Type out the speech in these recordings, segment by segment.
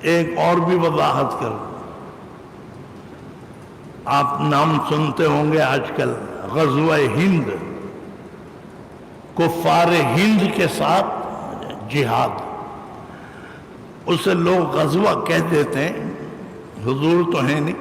ایک اور بھی وضاحت کروں، آپ نام سنتے ہوں گے آج کل غزوہ ہند، کفار ہند کے ساتھ جہاد، اسے لوگ غزوہ کہہ دیتے ہیں، حضور تو ہیں نہیں،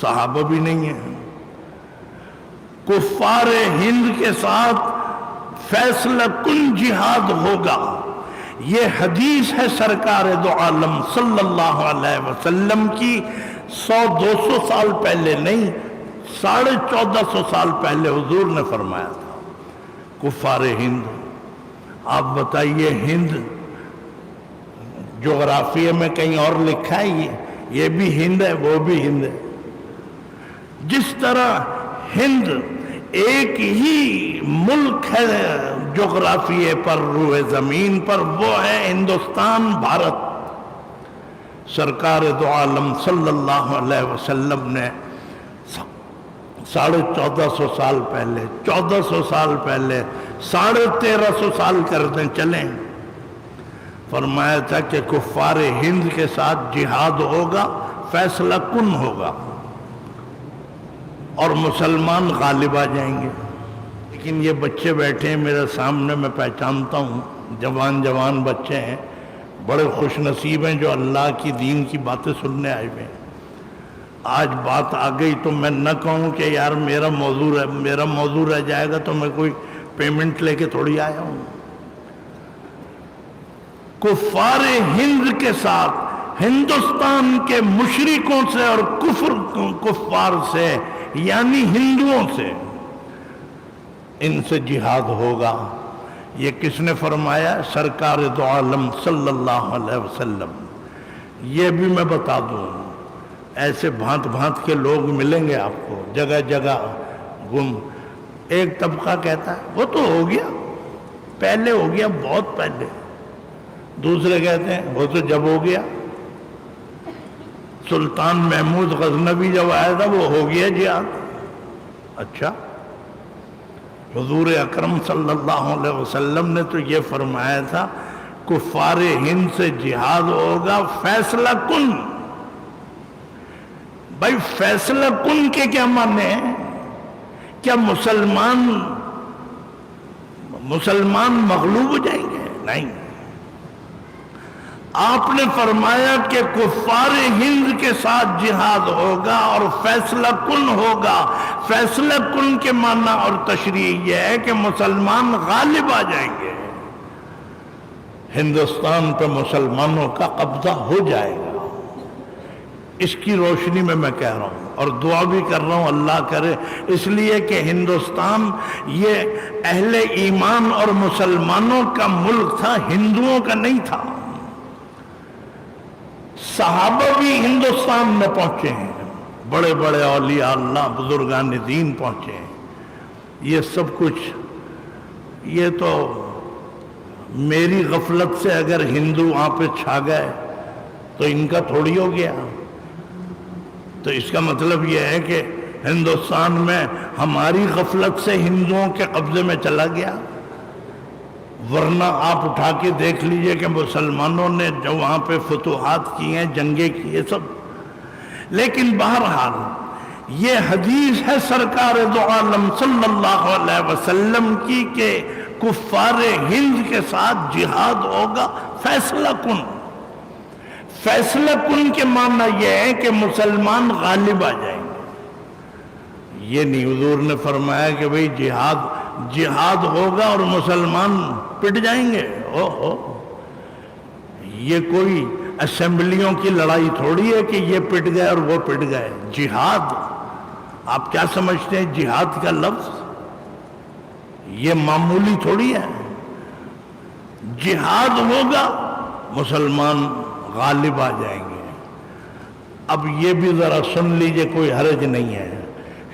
صحابہ بھی نہیں ہیں، کفار ہند کے ساتھ فیصلہ کن جہاد ہوگا، یہ حدیث ہے سرکار دو عالم صلی اللہ علیہ وسلم کی، 100-200 سال پہلے نہیں، 1450 سال پہلے حضور نے فرمایا تھا کفار ہند۔ آپ بتائیے، ہند جغرافیہ میں کہیں اور لکھا ہے یہ بھی ہند ہے وہ بھی ہند ہے؟ جس طرح ہند ایک ہی ملک ہے جغرافیے پر، روئے زمین پر، وہ ہے ہندوستان، بھارت۔ سرکار دو عالم صلی اللہ علیہ وسلم نے 1450 سال پہلے، 1400 سال پہلے، 1350 سال کرتے چلیں، فرمایا تھا کہ کفار ہند کے ساتھ جہاد ہوگا، فیصلہ کن ہوگا اور مسلمان غالب آ جائیں گے۔ لیکن یہ بچے بیٹھے ہیں میرے سامنے، میں پہچانتا ہوں، جوان بچے ہیں، بڑے خوش نصیب ہیں جو اللہ کی دین کی باتیں سننے آئے ہوئے ہیں۔ آج بات آ گئی تو میں نہ کہوں کہ یار میرا موضوع رہ جائے گا تو میں کوئی پیمنٹ لے کے تھوڑی آیا ہوں۔ کفار ہند کے ساتھ ہندوستان کے مشرکوں سے اور کفار سے، یعنی ہندوؤں سے، ان سے جہاد ہوگا۔ یہ کس نے فرمایا؟ سرکار دو عالم صلی اللہ علیہ وسلم۔ یہ بھی میں بتا دوں، ایسے بھانت بھانت کے لوگ ملیں گے آپ کو جگہ جگہ گم۔ ایک طبقہ کہتا ہے وہ تو ہو گیا، پہلے ہو گیا، بہت پہلے۔ دوسرے کہتے ہیں وہ تو جب ہو گیا، سلطان محمود غزنوی جب آیا تھا وہ ہو گیا جہاد۔ اچھا، حضور اکرم صلی اللہ علیہ وسلم نے تو یہ فرمایا تھا کفار ہند سے جہاد ہوگا، فیصلہ کن۔ بھائی فیصلہ کن کے کیا معنی ہیں؟ کیا مسلمان مغلوب ہو جائیں گے؟ نہیں، آپ نے فرمایا کہ کفار ہند کے ساتھ جہاد ہوگا اور فیصلہ کن ہوگا۔ فیصلہ کن کے معنی اور تشریح یہ ہے کہ مسلمان غالب آ جائیں گے، ہندوستان پہ مسلمانوں کا قبضہ ہو جائے گا۔ اس کی روشنی میں کہہ رہا ہوں اور دعا بھی کر رہا ہوں اللہ کرے، اس لیے کہ ہندوستان یہ اہل ایمان اور مسلمانوں کا ملک تھا، ہندوؤں کا نہیں تھا۔ صحابہ بھی ہندوستان میں پہنچے ہیں، بڑے بڑے اولیاء اللہ، بزرگان دین پہنچے ہیں۔ یہ سب کچھ، یہ تو میری غفلت سے اگر ہندو وہاں پہ چھا گئے تو ان کا تھوڑی ہو گیا۔ تو اس کا مطلب یہ ہے کہ ہندوستان میں ہماری غفلت سے ہندوؤں کے قبضے میں چلا گیا، ورنہ آپ اٹھا کے دیکھ لیجئے کہ مسلمانوں نے جو وہاں پہ فتوحات کی ہیں، جنگیں کی ہیں سب۔ لیکن بہرحال یہ حدیث ہے سرکار دو عالم صلی اللہ علیہ وسلم کی کہ کفار ہند کے ساتھ جہاد ہوگا، فیصلہ کن۔ فیصلہ کن کے معنی یہ ہے کہ مسلمان غالب آ جائیں گے۔ یہ نہیں حضور نے فرمایا کہ بھئی جہاد ہوگا اور مسلمان پٹ جائیں گے۔ یہ کوئی اسمبلیوں کی لڑائی تھوڑی ہے کہ یہ پٹ گئے اور وہ پٹ گئے۔ جہاد، آپ کیا سمجھتے ہیں جہاد کا لفظ؟ یہ معمولی تھوڑی ہے۔ جہاد ہوگا، مسلمان غالب آ جائیں گے۔ اب یہ بھی ذرا سن لیجئے، کوئی حرج نہیں ہے،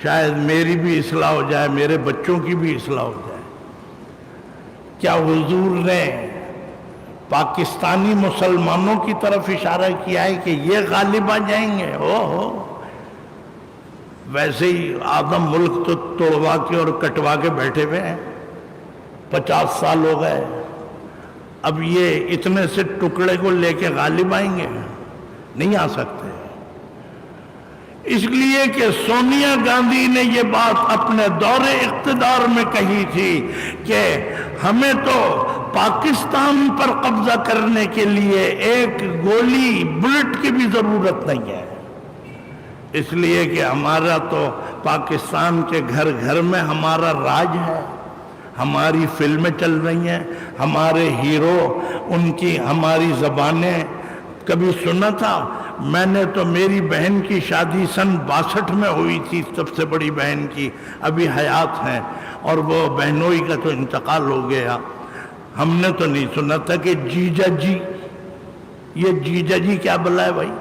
شاید میری بھی اصلاح ہو جائے، میرے بچوں کی بھی اصلاح ہو جائے۔ کیا حضور نے پاکستانی مسلمانوں کی طرف اشارہ کیا ہے کہ یہ غالب آ جائیں گے؟ ویسے ہی آدھا ملک تو توڑوا کے اور کٹوا کے بیٹھے ہوئے ہیں، 50 سال ہو گئے، اب یہ اتنے سے ٹکڑے کو لے کے غالب آئیں گے؟ نہیں آ سکتے، اس لیے کہ سونیا گاندھی نے یہ بات اپنے دور اقتدار میں کہی تھی کہ ہمیں تو پاکستان پر قبضہ کرنے کے لیے ایک گولی بلٹ کی بھی ضرورت نہیں ہے، اس لیے کہ ہمارا تو پاکستان کے گھر گھر میں ہمارا راج ہے، ہماری فلمیں چل رہی ہیں، ہمارے ہیرو، ان کی ہماری زبانیں۔ کبھی سنا تھا؟ میں نے تو میری بہن کی شادی سن 62 میں ہوئی تھی، سب سے بڑی بہن کی، ابھی حیات ہیں، اور وہ بہنوئی کا تو انتقال ہو گیا۔ ہم نے تو نہیں سنا تھا کہ جیجا جی، یہ جیجا جی کیا بلا ہے بھائی؟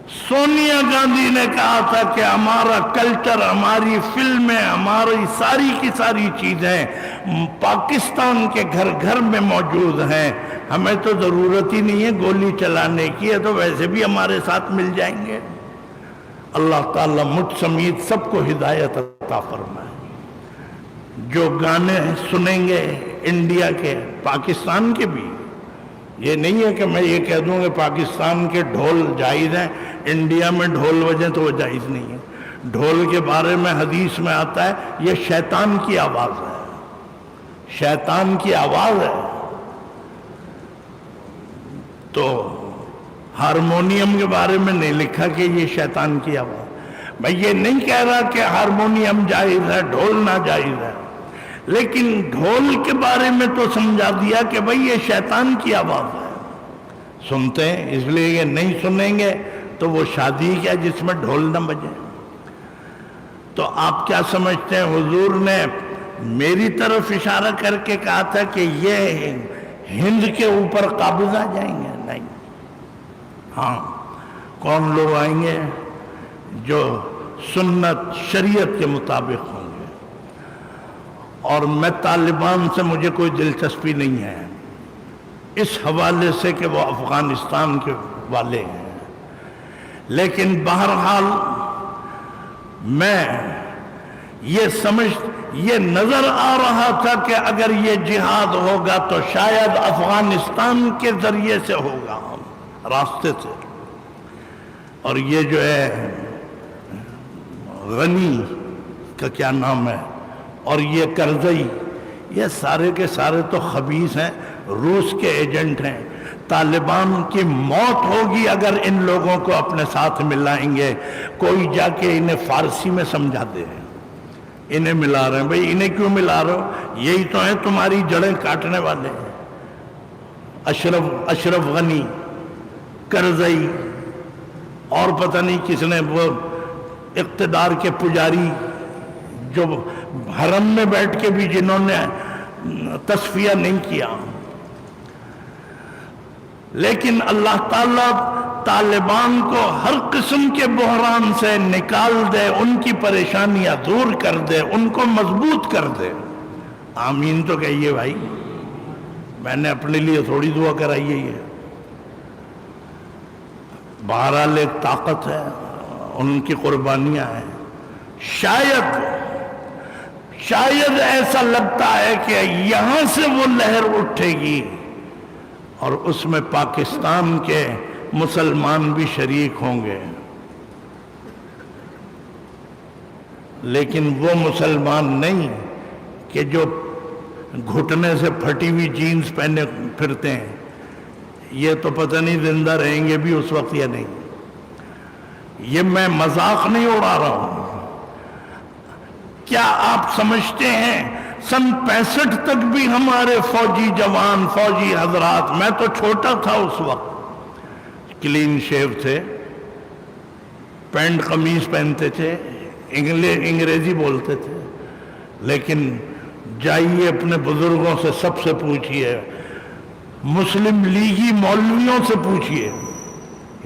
سونیا گاندھی نے کہا تھا کہ ہمارا کلچر، ہماری فلمیں، ہماری ساری کی ساری چیزیں پاکستان کے گھر گھر میں موجود ہیں، ہمیں تو ضرورت ہی نہیں ہے گولی چلانے کی، ہے تو ویسے بھی ہمارے ساتھ مل جائیں گے۔ اللہ تعالیٰ مجھ سمیت سب کو ہدایت عطا فرمائے۔ جو گانے سنیں گے انڈیا کے، پاکستان کے بھی، یہ نہیں ہے کہ میں یہ کہہ دوں کہ پاکستان کے ڈھول جائز ہیں، انڈیا میں ڈھول بجیں تو وہ جائز نہیں ہے۔ ڈھول کے بارے میں حدیث میں آتا ہے یہ شیطان کی آواز ہے، شیطان کی آواز ہے۔ تو ہارمونیم کے بارے میں نہیں لکھا کہ یہ شیطان کی آواز۔ میں یہ نہیں کہہ رہا کہ ہارمونیم جائز ہے، ڈھول ناجائز ہے، لیکن ڈھول کے بارے میں تو سمجھا دیا کہ بھئی یہ شیطان کی آواز ہے، سنتے ہیں، اس لیے یہ نہیں سنیں گے تو وہ شادی کیا جس میں ڈھول نہ بجے۔ تو آپ کیا سمجھتے ہیں حضور نے میری طرف اشارہ کر کے کہا تھا کہ یہ ہند کے اوپر قابض آ جائیں گے؟ نہیں۔ ہاں، کون لوگ آئیں گے؟ جو سنت شریعت کے مطابق ہوں گے۔ اور میں طالبان سے مجھے کوئی دلچسپی نہیں ہے اس حوالے سے کہ وہ افغانستان کے والے ہیں، لیکن بہرحال میں یہ نظر آ رہا تھا کہ اگر یہ جہاد ہوگا تو شاید افغانستان کے ذریعے سے ہوگا، راستے سے۔ اور یہ جو ہے غنی کا کیا نام ہے، اور یہ کرزئی، یہ سارے کے سارے تو خبیث ہیں، روس کے ایجنٹ ہیں۔ طالبان کی موت ہوگی اگر ان لوگوں کو اپنے ساتھ ملائیں گے۔ کوئی جا کے انہیں فارسی میں سمجھا دے، انہیں ملا رہے ہیں، بھئی انہیں کیوں ملا رہے ہو؟ یہی تو ہیں تمہاری جڑیں کاٹنے والے، اشرف غنی، کرزئی، اور پتہ نہیں کس نے، وہ اقتدار کے پجاری جو حرم میں بیٹھ کے بھی جنہوں نے تصفیہ نہیں کیا۔ لیکن اللہ تعالیٰ طالبان کو ہر قسم کے بحران سے نکال دے، ان کی پریشانیاں دور کر دے، ان کو مضبوط کر دے۔ آمین تو کہیے بھائی، میں نے اپنے لیے تھوڑی دعا کرائی ہے، یہ بہرحال ایک طاقت ہے، ان کی قربانیاں ہیں۔ شاید ایسا لگتا ہے کہ یہاں سے وہ لہر اٹھے گی اور اس میں پاکستان کے مسلمان بھی شریک ہوں گے، لیکن وہ مسلمان نہیں کہ جو گھٹنے سے پھٹی ہوئی جینز پہنے پھرتے ہیں، یہ تو پتہ نہیں زندہ رہیں گے بھی اس وقت یا نہیں۔ یہ میں مذاق نہیں اڑا رہا ہوں۔ کیا آپ سمجھتے ہیں سن 65 تک بھی ہمارے فوجی جوان، فوجی حضرات، میں تو چھوٹا تھا اس وقت، کلین شیو تھے، پینٹ قمیض پہنتے تھے، انگریزی بولتے تھے، لیکن جائیے اپنے بزرگوں سے، سب سے پوچھئے، مسلم لیگی مولویوں سے پوچھئے،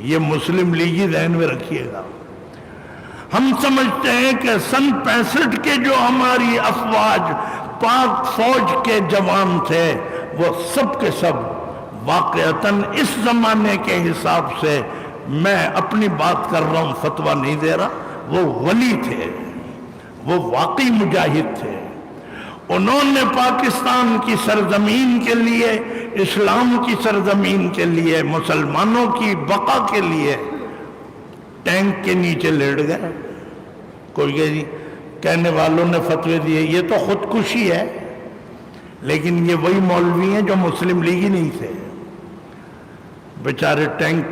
یہ مسلم لیگی ذہن میں رکھیے گا۔ ہم سمجھتے ہیں کہ سن 65 کے جو ہماری افواج، پاک فوج کے جوان تھے، وہ سب کے سب واقعتاً اس زمانے کے حساب سے، میں اپنی بات کر رہا ہوں، فتویٰ نہیں دے رہا، وہ ولی تھے، وہ واقعی مجاہد تھے، انہوں نے پاکستان کی سرزمین کے لیے، اسلام کی سرزمین کے لیے، مسلمانوں کی بقا کے لیے ٹینک کے نیچے لیٹ گئے۔ کوئی کہ جی کہنے والوں نے فتوے دیے یہ تو خودکشی ہے، لیکن یہ وہی مولوی ہیں جو مسلم لیگ ہی نہیں تھے، بیچارے ٹینک۔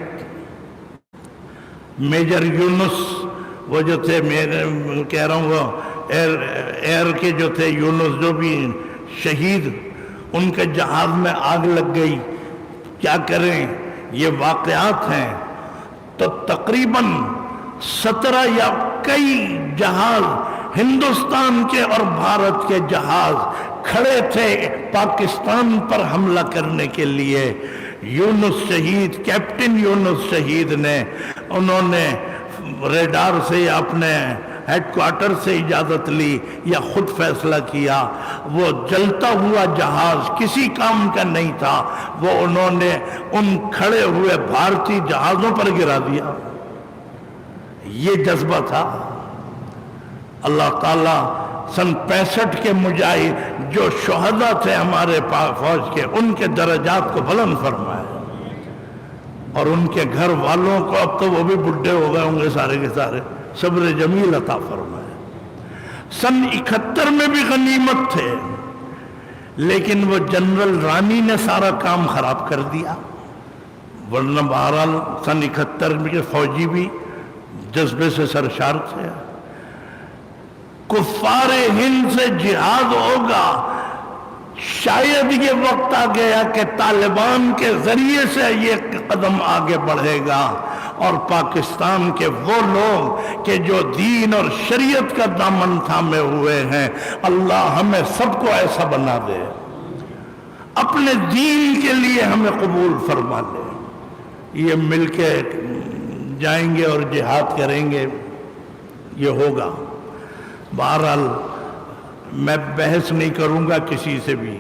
میجر یونس وہ جو تھے، میں کہہ رہا ہوں وہ ایئر کے جو تھے، یونس جو بھی شہید، ان کے جہاز میں آگ لگ گئی۔ کیا کریں، یہ واقعات ہیں۔ تو تقریباً 17 یا کئی جہاز ہندوستان کے اور بھارت کے جہاز کھڑے تھے پاکستان پر حملہ کرنے کے لیے۔ یونس شہید، کیپٹن یونس شہید نے، انہوں نے ریڈار سے اپنے ہیڈ کوارٹر سے اجازت لی یا خود فیصلہ کیا، وہ جلتا ہوا جہاز کسی کام کا نہیں تھا، وہ انہوں نے ان کھڑے ہوئے بھارتی جہازوں پر گرا دیا۔ یہ جذبہ تھا۔ اللہ تعالیٰ سن 65 کے مجاہد جو شہداء تھے ہمارے فوج کے، ان کے درجات کو بلند فرمائے، اور ان کے گھر والوں کو، اب تو وہ بھی بڈھے ہو گئے ہوں گے سارے کے سارے، صبر جمیل عطا فرمائے۔ سن 71 میں بھی غنیمت تھے، لیکن وہ جنرل رانی نے سارا کام خراب کر دیا، ورنہ بہرحال سن 71 میں کے فوجی بھی جذبے سے سرشار تھے۔ کفار ہند سے جہاد ہوگا، شاید یہ وقت آ گیا کہ طالبان کے ذریعے سے یہ قدم آگے بڑھے گا، اور پاکستان کے وہ لوگ کہ جو دین اور شریعت کا دامن تھامے ہوئے ہیں، اللہ ہمیں سب کو ایسا بنا دے، اپنے دین کے لیے ہمیں قبول فرما دے۔ یہ مل کے جائیں گے اور جہاد کریں گے، یہ ہوگا۔ بہرحال میں بحث نہیں کروں گا کسی سے بھی۔